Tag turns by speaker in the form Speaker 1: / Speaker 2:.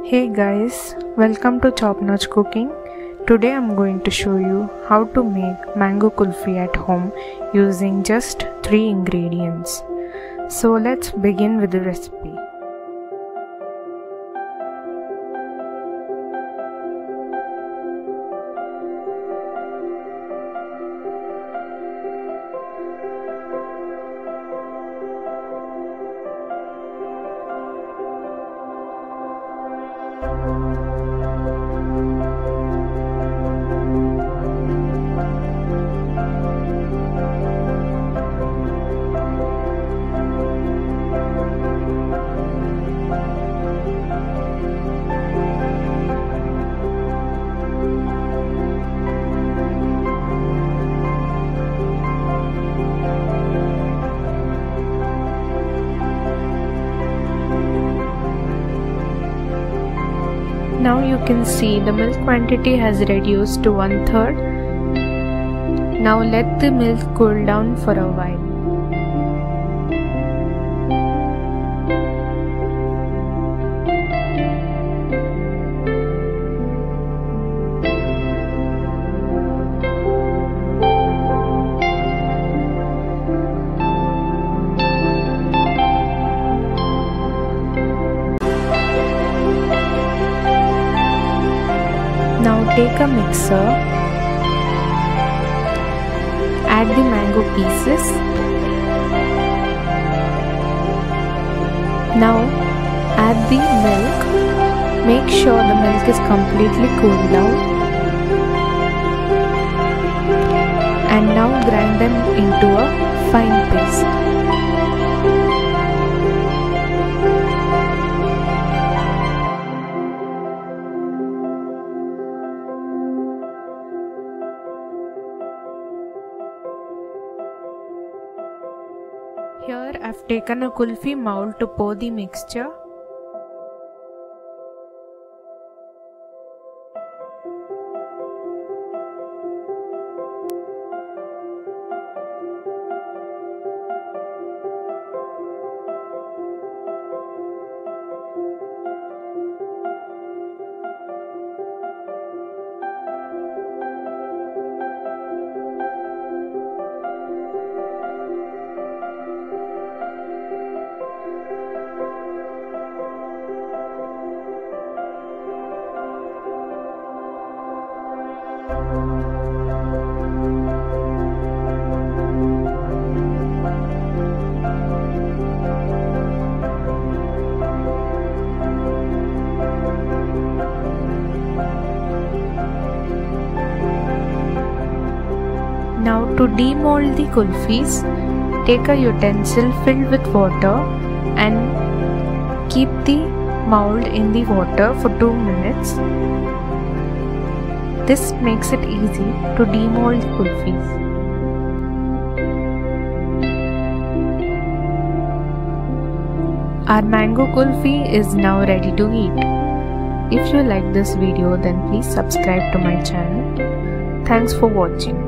Speaker 1: Hey guys, welcome to Top Notch Cooking. Today I'm going to show you how to make mango kulfi at home using just 3 ingredients. So let's begin with the recipe. Now you can see the milk quantity has reduced to 1/3. Now let the milk cool down for a while. Now take a mixer, add the mango pieces. Now add the milk. Make sure the milk is completely cooled down. And now grind them into a fine paste. Here I've taken a kulfi mold to pour the mixture. Now to demold the kulfis, take a utensil filled with water and keep the mold in the water for 2 minutes. This makes it easy to demold the kulfis. Our mango kulfi is now ready to eat. If you like this video, then please subscribe to my channel. Thanks for watching.